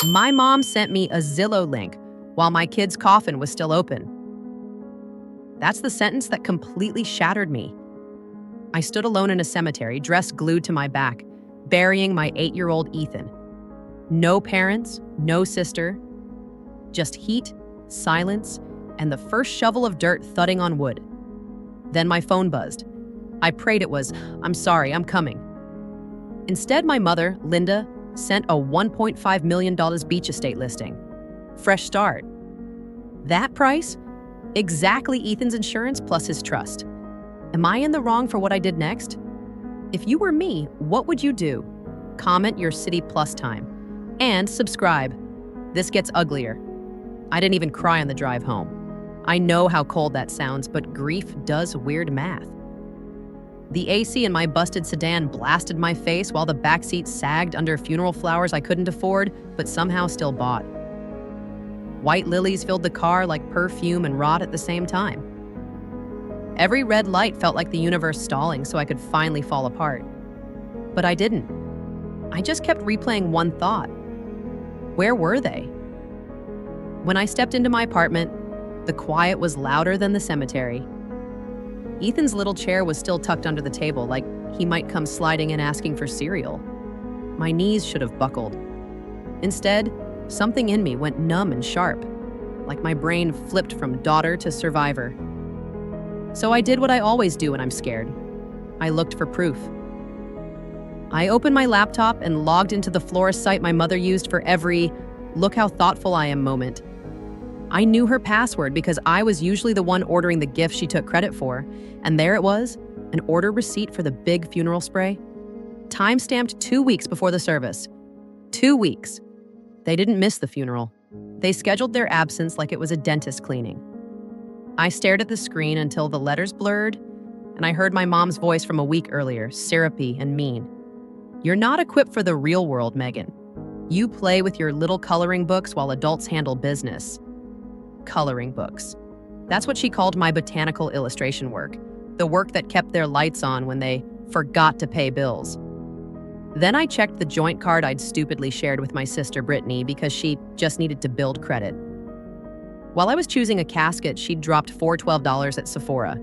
My mom sent me a Zillow link while my kid's coffin was still open. That's the sentence that completely shattered me. I stood alone in a cemetery, dress glued to my back, burying my 8-year-old Ethan. No parents, no sister, just heat, silence, and the first shovel of dirt thudding on wood. Then my phone buzzed. I prayed it was, "I'm sorry, I'm coming." Instead, my mother, Linda, sent a $1.5 million beach estate listing. Fresh start. That price? Exactly Ethan's insurance plus his trust. Am I in the wrong for what I did next? If you were me, what would you do? Comment your City Plus time. And subscribe. This gets uglier. I didn't even cry on the drive home. I know how cold that sounds, but grief does weird math. The AC in my busted sedan blasted my face while the backseat sagged under funeral flowers I couldn't afford, but somehow still bought. White lilies filled the car like perfume and rot at the same time. Every red light felt like the universe stalling so I could finally fall apart. But I didn't. I just kept replaying one thought. Where were they? When I stepped into my apartment, the quiet was louder than the cemetery. Ethan's little chair was still tucked under the table, like he might come sliding in asking for cereal. My knees should have buckled. Instead, something in me went numb and sharp, like my brain flipped from daughter to survivor. So I did what I always do when I'm scared. I looked for proof. I opened my laptop and logged into the florist site my mother used for every "look how thoughtful I am" moment. I knew her password because I was usually the one ordering the gift she took credit for, and there it was, an order receipt for the big funeral spray. Time-stamped 2 weeks before the service. 2 weeks. They didn't miss the funeral. They scheduled their absence like it was a dentist cleaning. I stared at the screen until the letters blurred, and I heard my mom's voice from a week earlier, syrupy and mean. "You're not equipped for the real world, Megan. You play with your little coloring books while adults handle business." Coloring books. That's what she called my botanical illustration work, the work that kept their lights on when they forgot to pay bills. Then I checked the joint card I'd stupidly shared with my sister Brittany because she just needed to build credit. While I was choosing a casket, she'd dropped $412 at Sephora.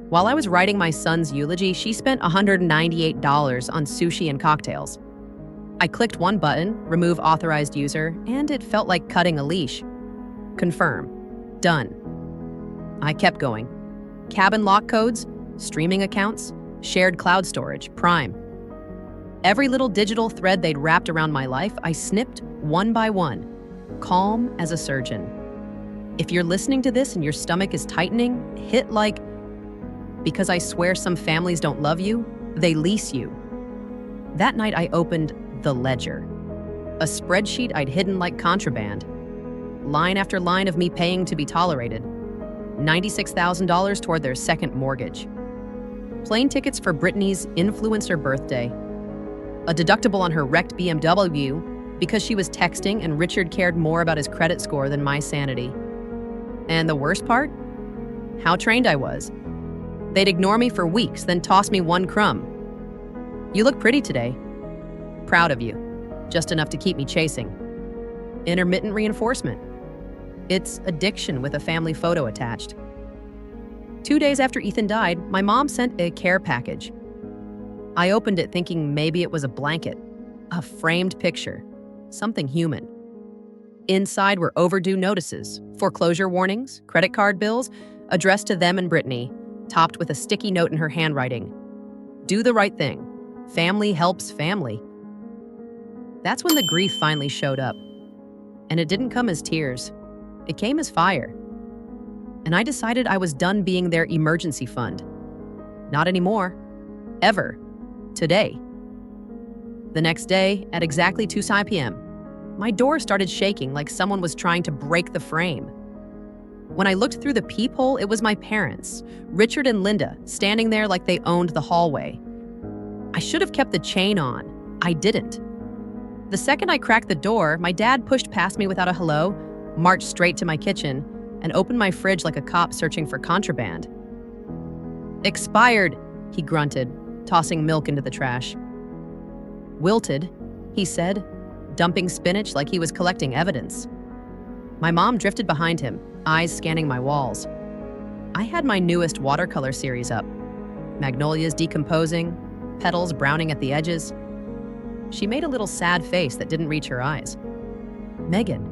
While I was writing my son's eulogy, she spent $198 on sushi and cocktails. I clicked one button, remove authorized user, and it felt like cutting a leash. Confirm. Done. I kept going. Cabin lock codes, streaming accounts, shared cloud storage, Prime. Every little digital thread they'd wrapped around my life, I snipped one by one, calm as a surgeon. If you're listening to this and your stomach is tightening, hit like, because I swear some families don't love you, they lease you. That night I opened the ledger, a spreadsheet I'd hidden like contraband. Line after line of me paying to be tolerated. $96,000 toward their second mortgage. Plane tickets for Brittany's influencer birthday. A deductible on her wrecked BMW because she was texting and Richard cared more about his credit score than my sanity. And the worst part? How trained I was. They'd ignore me for weeks, then toss me one crumb. "You look pretty today." Proud of you. Just enough to keep me chasing. Intermittent reinforcement. It's addiction with a family photo attached. 2 days after Ethan died, my mom sent a care package. I opened it thinking maybe it was a blanket, a framed picture, something human. Inside were overdue notices, foreclosure warnings, credit card bills, addressed to them and Brittany, topped with a sticky note in her handwriting. "Do the right thing. Family helps family." That's when the grief finally showed up. And it didn't come as tears. It came as fire. And I decided I was done being their emergency fund. Not anymore. Ever. Today. The next day, at exactly 2 p.m., my door started shaking like someone was trying to break the frame. When I looked through the peephole, it was my parents, Richard and Linda, standing there like they owned the hallway. I should have kept the chain on. I didn't. The second I cracked the door, my dad pushed past me without a hello, marched straight to my kitchen, and opened my fridge like a cop searching for contraband. "Expired," he grunted, tossing milk into the trash. "Wilted," he said, dumping spinach like he was collecting evidence. My mom drifted behind him, eyes scanning my walls. I had my newest watercolor series up. Magnolias decomposing, petals browning at the edges. She made a little sad face that didn't reach her eyes. "Megan,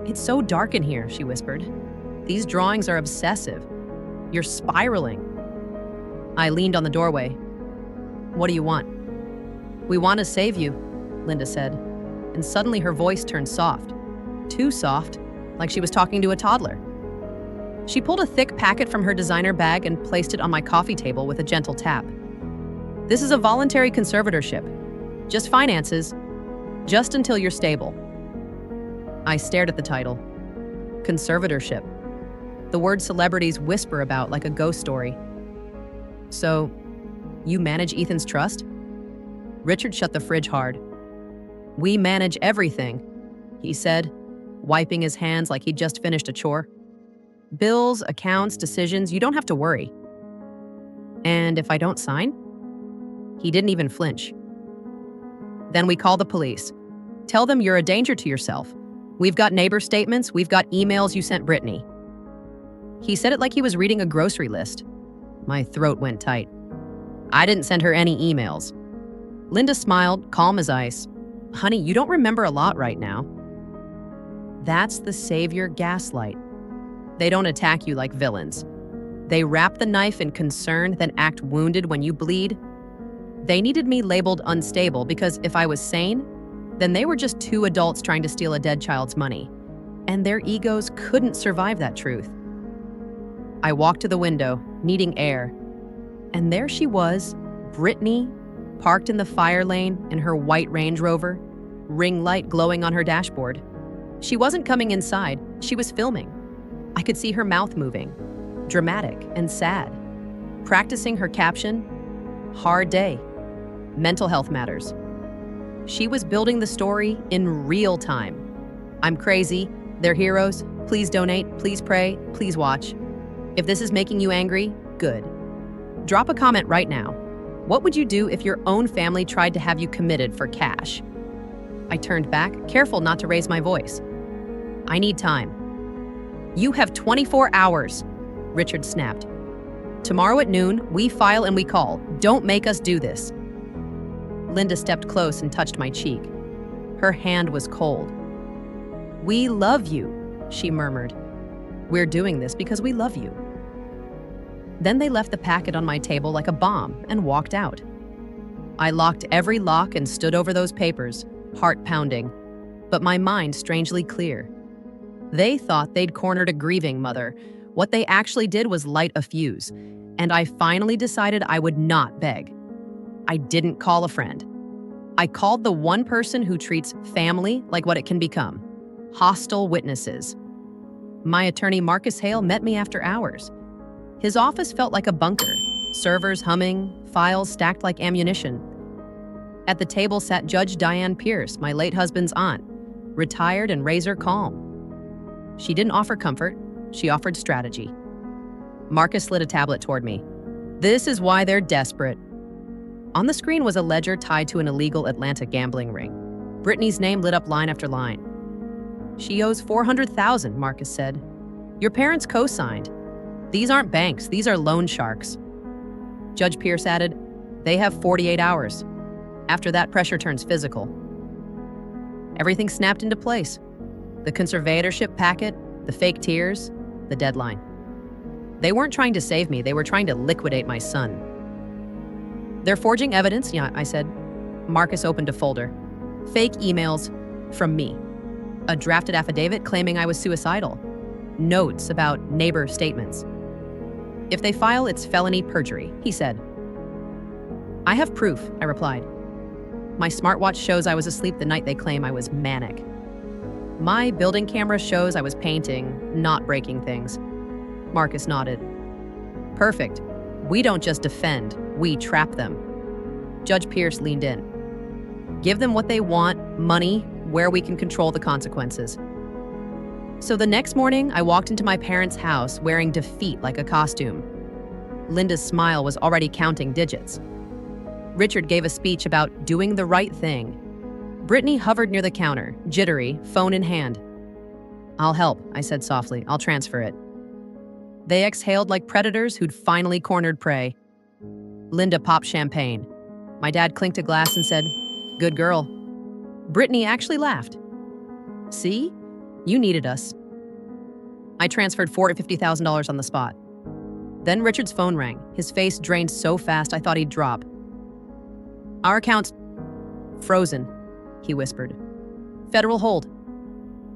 it's so dark in here," she whispered. "These drawings are obsessive. You're spiraling." I leaned on the doorway. "What do you want?" "We want to save you," Linda said, and suddenly her voice turned soft. Too soft, like she was talking to a toddler. She pulled a thick packet from her designer bag and placed it on my coffee table with a gentle tap. "This is a voluntary conservatorship. Just finances, just until you're stable." I stared at the title. Conservatorship. The word celebrities whisper about like a ghost story. "So, you manage Ethan's trust?" Richard shut the fridge hard. "We manage everything," he said, wiping his hands like he'd just finished a chore. "Bills, accounts, decisions, you don't have to worry." "And if I don't sign?" He didn't even flinch. "Then we call the police. Tell them you're a danger to yourself. We've got neighbor statements, we've got emails you sent Brittany." He said it like he was reading a grocery list. My throat went tight. "I didn't send her any emails." Linda smiled, calm as ice. "Honey, you don't remember a lot right now." That's the savior gaslight. They don't attack you like villains. They wrap the knife in concern, then act wounded when you bleed. They needed me labeled unstable because if I was sane, then they were just two adults trying to steal a dead child's money. And their egos couldn't survive that truth. I walked to the window, needing air. And there she was, Brittany, parked in the fire lane in her white Range Rover, ring light glowing on her dashboard. She wasn't coming inside, she was filming. I could see her mouth moving, dramatic and sad. Practicing her caption, "Hard day. Mental health matters." She was building the story in real time. I'm crazy, they're heroes, please donate, please pray, please watch. If this is making you angry, good. Drop a comment right now. What would you do if your own family tried to have you committed for cash? I turned back, careful not to raise my voice. "I need time." "You have 24 hours, Richard snapped. "Tomorrow at noon, we file and we call. Don't make us do this." Linda stepped close and touched my cheek. Her hand was cold. "We love you," she murmured. "We're doing this because we love you." Then they left the packet on my table like a bomb and walked out. I locked every lock and stood over those papers, heart pounding, but my mind strangely clear. They thought they'd cornered a grieving mother. What they actually did was light a fuse, and I finally decided I would not beg. I didn't call a friend. I called the one person who treats family like what it can become, hostile witnesses. My attorney Marcus Hale met me after hours. His office felt like a bunker, servers humming, files stacked like ammunition. At the table sat Judge Diane Pierce, my late husband's aunt, retired and razor calm. She didn't offer comfort, she offered strategy. Marcus slid a tablet toward me. "This is why they're desperate." On the screen was a ledger tied to an illegal Atlanta gambling ring. Brittany's name lit up line after line. "She owes $400,000, Marcus said. "Your parents co-signed. These aren't banks, these are loan sharks." Judge Pierce added, "They have 48 hours. After that, pressure turns physical." Everything snapped into place. The conservatorship packet, the fake tears, the deadline. They weren't trying to save me, they were trying to liquidate my son. "They're forging evidence," yeah, I said. Marcus opened a folder. Fake emails from me. A drafted affidavit claiming I was suicidal. Notes about neighbor statements. "If they file, it's felony perjury," he said. "I have proof," I replied. "My smartwatch shows I was asleep the night they claim I was manic. My building camera shows I was painting, not breaking things." Marcus nodded. "Perfect. We don't just defend, we trap them." Judge Pierce leaned in. "Give them what they want, money, where we can control the consequences." So the next morning, I walked into my parents' house wearing defeat like a costume. Linda's smile was already counting digits. Richard gave a speech about doing the right thing. Brittany hovered near the counter, jittery, phone in hand. "I'll help," I said softly. "I'll transfer it." They exhaled like predators who'd finally cornered prey. Linda popped champagne. My dad clinked a glass and said, "Good girl." Brittany actually laughed. "See? You needed us." I transferred $450,000 on the spot. Then Richard's phone rang. His face drained so fast I thought he'd drop. "Our account's frozen," he whispered. "Federal hold."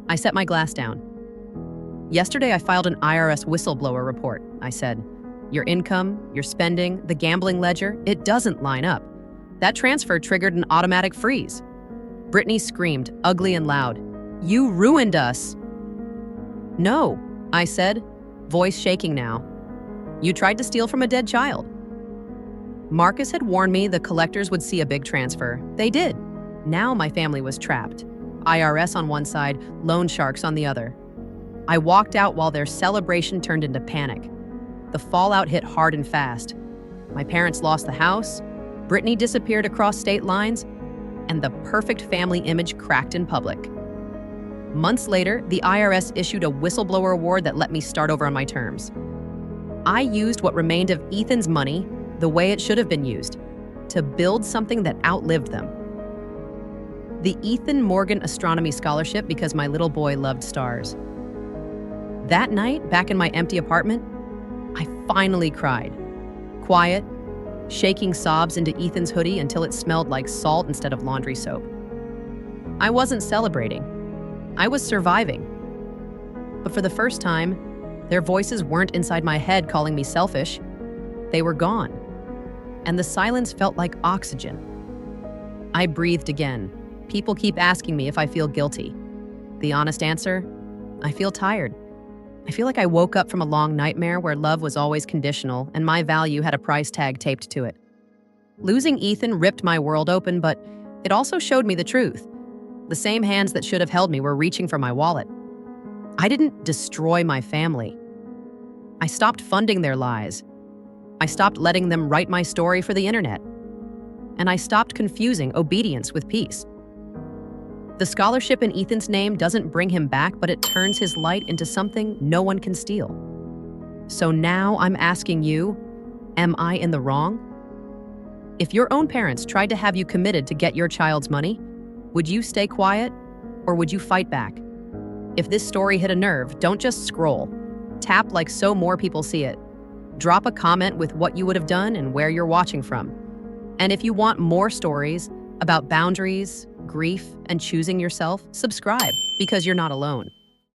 I set my glass down. "Yesterday I filed an IRS whistleblower report," I said. "Your income, your spending, the gambling ledger, it doesn't line up. That transfer triggered an automatic freeze." Brittany screamed, ugly and loud. "You ruined us." "No," I said, voice shaking now. "You tried to steal from a dead child." Marcus had warned me the collectors would see a big transfer. They did. Now my family was trapped. IRS on one side, loan sharks on the other. I walked out while their celebration turned into panic. The fallout hit hard and fast. My parents lost the house, Brittany disappeared across state lines, and the perfect family image cracked in public. Months later, the IRS issued a whistleblower award that let me start over on my terms. I used what remained of Ethan's money the way it should have been used, to build something that outlived them. The Ethan Morgan Astronomy Scholarship because my little boy loved stars. That night, back in my empty apartment, I finally cried. Quiet, shaking sobs into Ethan's hoodie until it smelled like salt instead of laundry soap. I wasn't celebrating. I was surviving. But for the first time, their voices weren't inside my head calling me selfish. They were gone. And the silence felt like oxygen. I breathed again. People keep asking me if I feel guilty. The honest answer? I feel tired. I feel like I woke up from a long nightmare where love was always conditional and my value had a price tag taped to it. Losing Ethan ripped my world open, but it also showed me the truth. The same hands that should have held me were reaching for my wallet. I didn't destroy my family. I stopped funding their lies. I stopped letting them write my story for the internet. And I stopped confusing obedience with peace. The scholarship in Ethan's name doesn't bring him back, but it turns his light into something no one can steal. So now I'm asking you, am I in the wrong? If your own parents tried to have you committed to get your child's money, would you stay quiet or would you fight back? If this story hit a nerve, don't just scroll. Tap like so more people see it. Drop a comment with what you would have done and where you're watching from. And if you want more stories about boundaries, grief, and choosing yourself, subscribe because you're not alone.